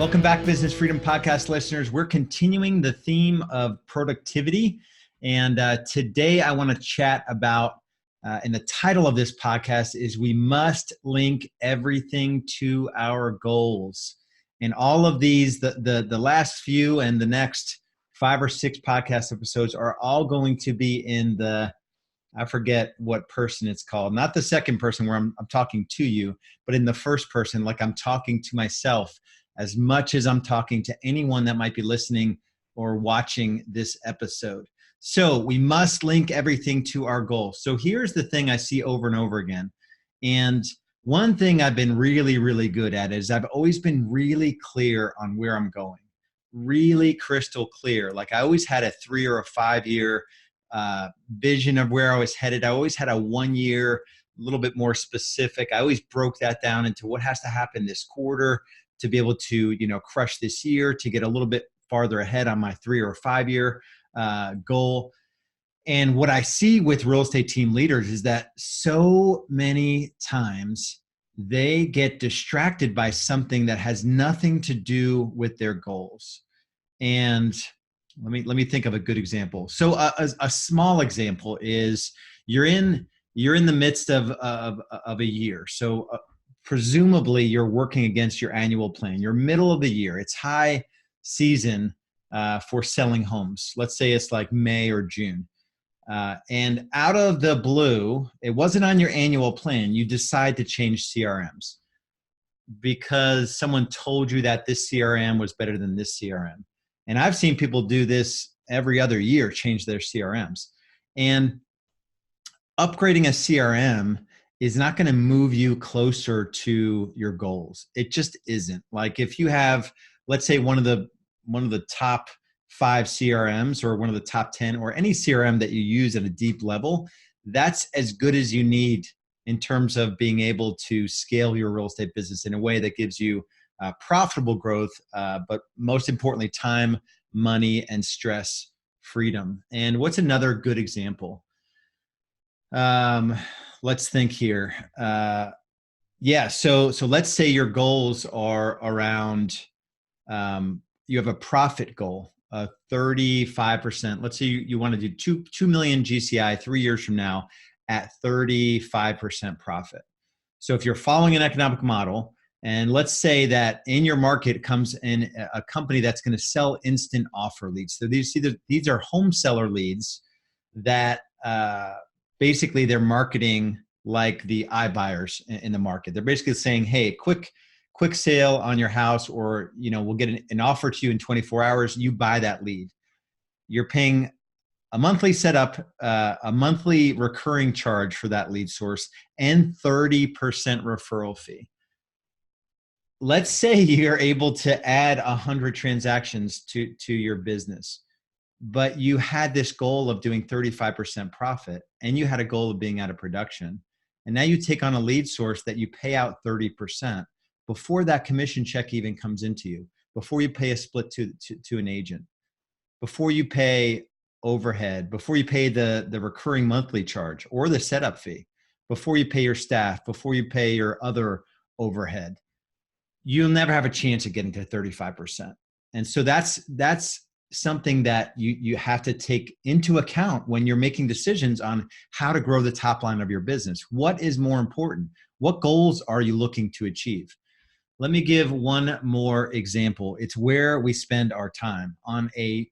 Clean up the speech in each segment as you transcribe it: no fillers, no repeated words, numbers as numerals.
Welcome back, Business Freedom Podcast listeners. We're continuing the theme of productivity. And today I want to chat about, and the title of this podcast is We Must Link Everything to Our Goals. And all of these, the last few and the next 5 or 6 podcast episodes are all going to be in the, I forget what person it's called, not the second person where I'm talking to you, but in the first person, like I'm talking to myself as much as I'm talking to anyone that might be listening or watching this episode. So we must link everything to our goals. So here's the thing I see over and over again. And one thing I've been really, really good at is I've always been really clear on where I'm going, really crystal clear. Like I always had a 3 or a 5 year vision of where I was headed. I always had a 1 year, a little bit more specific. I always broke that down into what has to happen this quarter to be able to, crush this year, to get a little bit farther ahead on my 3 or 5 year goal. And what I see with real estate team leaders is that so many times they get distracted by something that has nothing to do with their goals. And let me think of a good example. So a small example is you're in the midst of a year. So presumably you're working against your annual plan. You're middle of the year. It's high season for selling homes. Let's say it's like May or June. And out of the blue, it wasn't on your annual plan. You decide to change CRMs because someone told you that this CRM was better than this CRM. And I've seen people do this every other year, change their CRMs. And upgrading a CRM is not going to move you closer to your goals. It just isn't. Like if you have, let's say one of the top 5 CRMs or one of the top 10 or any CRM that you use at a deep level, that's as good as you need in terms of being able to scale your real estate business in a way that gives you profitable growth, but most importantly, time, money, and stress freedom. And what's another good example? Let's think here. So let's say your goals are around, you have a profit goal, 35%. Let's say you want to do 2 million GCI 3 years from now at 35% profit. So if you're following an economic model, and let's say that in your market comes in a company that's going to sell instant offer leads. So these are home seller leads that basically they're marketing like the iBuyers in the market. They're basically saying, hey, quick sale on your house, or we'll get an offer to you in 24 hours. You buy that lead. You're paying a monthly setup, a monthly recurring charge for that lead source, and 30% referral fee. Let's say you're able to add 100 transactions to your business, but you had this goal of doing 35% profit and you had a goal of being out of production. And now you take on a lead source that you pay out 30% before that commission check even comes into you, before you pay a split to an agent, before you pay overhead, before you pay the recurring monthly charge or the setup fee, before you pay your staff, before you pay your other overhead. You'll never have a chance of getting to 35%. And so that's something that you have to take into account when you're making decisions on how to grow the top line of your business. What is more important? What goals are you looking to achieve? Let me give one more example. It's where we spend our time on a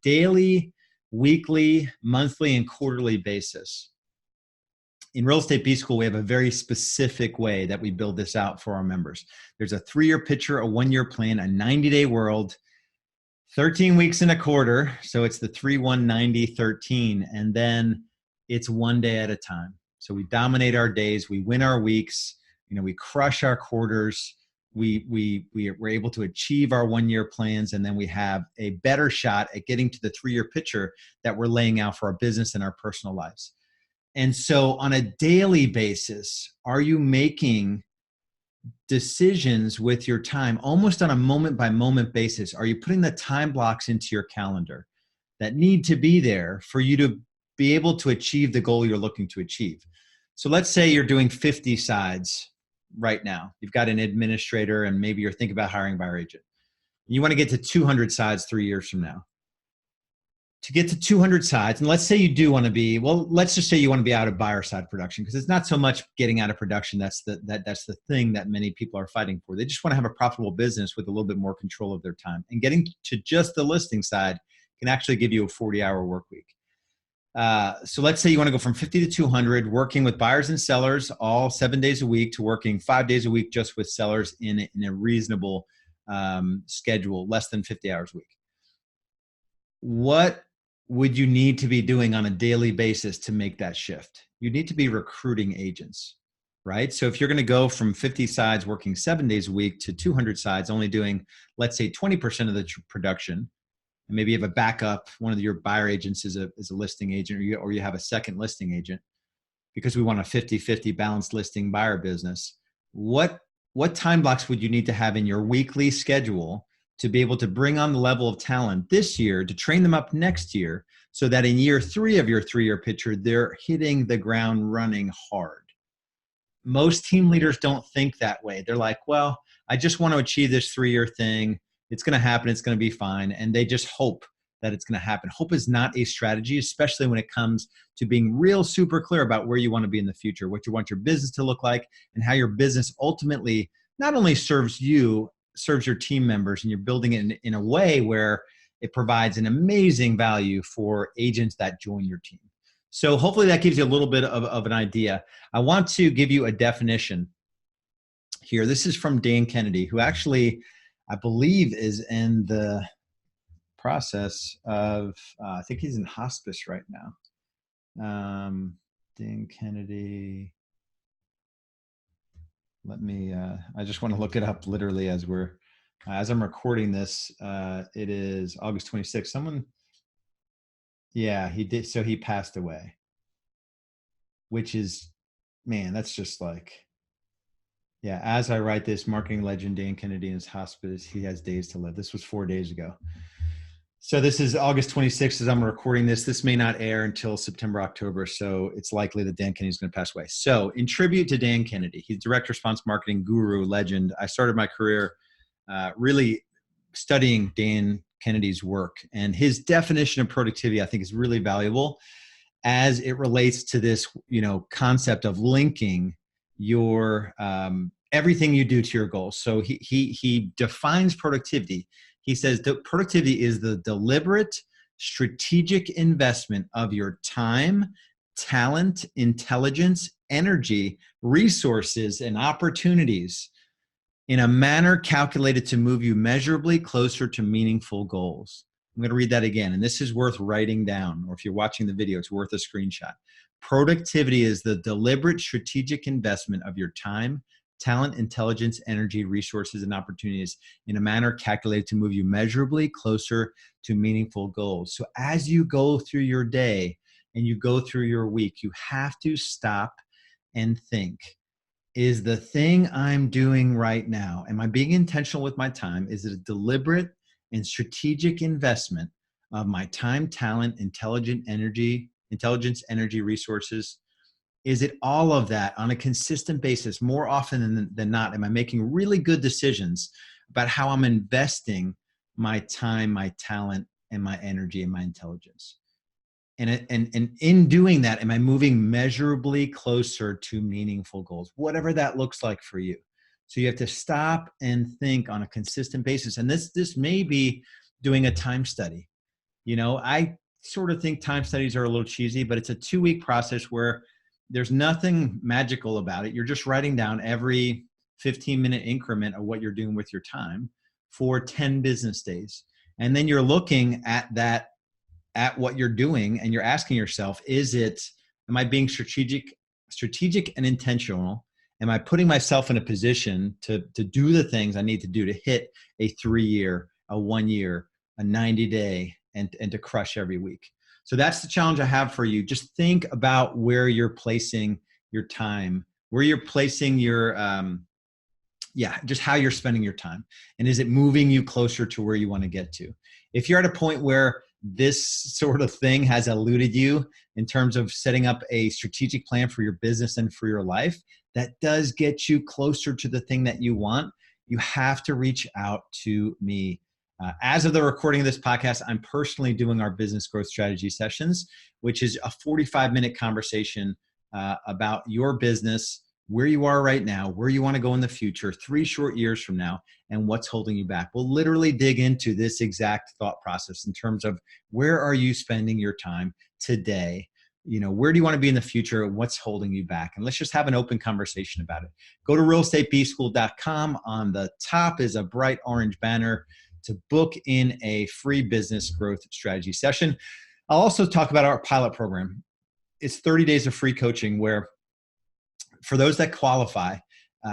daily, weekly, monthly, and quarterly basis. In Real Estate B-School, we have a very specific way that we build this out for our members. There's a 3-year picture, a 1-year plan, a 90-day world, 13 weeks in a quarter. So it's the 3-1-90-13. And then it's 1 day at a time. So we dominate our days. We win our weeks. We crush our quarters. We're able to achieve our 1-year plans. And then we have a better shot at getting to the 3-year picture that we're laying out for our business and our personal lives. And so on a daily basis, are you making decisions with your time almost on a moment by moment basis? Are you putting the time blocks into your calendar that need to be there for you to be able to achieve the goal you're looking to achieve? So let's say you're doing 50 sides right now. You've got an administrator and maybe you're thinking about hiring a buyer agent. You want to get to 200 sides 3 years from now. To get to 200 sides, and let's say you do want to be, well, let's just say you want to be out of buyer side production, because it's not so much getting out of production. That's the thing that many people are fighting for. They just want to have a profitable business with a little bit more control of their time. And getting to just the listing side can actually give you a 40-hour work week. So let's say you want to go from 50 to 200, working with buyers and sellers all 7 days a week, to working 5 days a week just with sellers in a reasonable schedule, less than 50 hours a week. What would you need to be doing on a daily basis to make that shift? You need to be recruiting agents, right? So if you're going to go from 50 sides working 7 days a week to 200 sides, only doing, let's say, 20% of the production, and maybe you have a backup, one of your buyer agents is a listing agent, or you have a second listing agent, because we want a 50-50 balanced listing buyer business. What time blocks would you need to have in your weekly schedule to be able to bring on the level of talent this year, to train them up next year, so that in year 3 of your 3-year picture, they're hitting the ground running hard? Most team leaders don't think that way. They're like, well, I just want to achieve this 3-year thing. It's going to happen. It's going to be fine. And they just hope that it's going to happen. Hope is not a strategy, especially when it comes to being real super clear about where you want to be in the future, what you want your business to look like, and how your business ultimately not only serves you, serves your team members, and you're building it in a way where it provides an amazing value for agents that join your team. So hopefully that gives you a little bit of an idea. I want to give you a definition here. This is from Dan Kennedy, who actually, I believe, is in the process of, I think he's in hospice right now. Dan Kennedy. Let me, I just want to look it up literally as I'm recording this. It is August 26th. Yeah, he did. So he passed away, which is, man, that's just like, yeah, as I write this, marketing legend Dan Kennedy in his hospice, he has days to live. This was 4 days ago. So this is August 26th as I'm recording this. This may not air until September, October. So it's likely that Dan Kennedy is going to pass away. So in tribute to Dan Kennedy, he's direct response marketing guru, legend. I started my career really studying Dan Kennedy's work, and his definition of productivity, I think, is really valuable as it relates to this, concept of linking your everything you do to your goals. So he defines productivity. He says that productivity is the deliberate, strategic investment of your time, talent, intelligence, energy, resources, and opportunities in a manner calculated to move you measurably closer to meaningful goals. I'm going to read that again, and this is worth writing down, or if you're watching the video, it's worth a screenshot. Productivity is the deliberate, strategic investment of your time, talent, intelligence, energy, resources, and opportunities in a manner calculated to move you measurably closer to meaningful goals. So as you go through your day and you go through your week, you have to stop and think, is the thing I'm doing right now, am I being intentional with my time? Is it a deliberate and strategic investment of my time, talent, intelligence, energy, resources? Is it all of that on a consistent basis? More often than not, am I making really good decisions about how I'm investing my time, my talent, and my energy and my intelligence? And in doing that, am I moving measurably closer to meaningful goals, whatever that looks like for you? So you have to stop and think on a consistent basis. And this may be doing a time study. I sort of think time studies are a little cheesy, but it's a 2-week process where there's nothing magical about it. You're just writing down every 15-minute increment of what you're doing with your time for 10 business days. And then you're looking at what you're doing, and you're asking yourself, am I being strategic and intentional? Am I putting myself in a position to do the things I need to do to hit a 3-year, a 1-year, a 90-day, and to crush every week? So that's the challenge I have for you. Just think about where you're placing your time, where you're placing your, just how you're spending your time. And is it moving you closer to where you want to get to? If you're at a point where this sort of thing has eluded you in terms of setting up a strategic plan for your business and for your life, that does get you closer to the thing that you want. You have to reach out to me. As of the recording of this podcast, I'm personally doing our business growth strategy sessions, which is a 45-minute conversation about your business, where you are right now, where you want to go in the future, 3 short years from now, and what's holding you back. We'll literally dig into this exact thought process in terms of where are you spending your time today? Where do you want to be in the future? What's holding you back? And let's just have an open conversation about it. Go to realestatebschool.com. On the top is a bright orange banner to book in a free business growth strategy session. I'll also talk about our pilot program. It's 30 days of free coaching where, for those that qualify,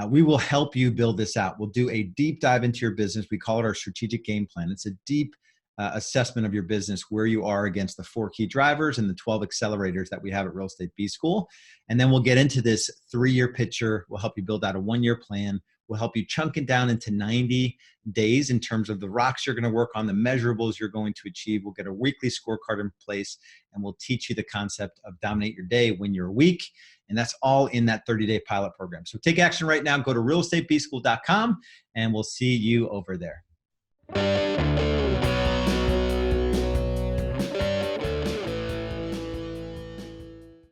we will help you build this out. We'll do a deep dive into your business. We call it our strategic game plan. It's a deep assessment of your business, where you are against the 4 key drivers and the 12 accelerators that we have at Real Estate B School. And then we'll get into this 3-year picture. We'll help you build out a 1-year plan. We'll help you chunk it down into 90 days in terms of the rocks you're going to work on, the measurables you're going to achieve. We'll get a weekly scorecard in place, and we'll teach you the concept of dominate your day, win your week. And that's all in that 30-day pilot program. So take action right now. Go to realestatebschool.com, and we'll see you over there.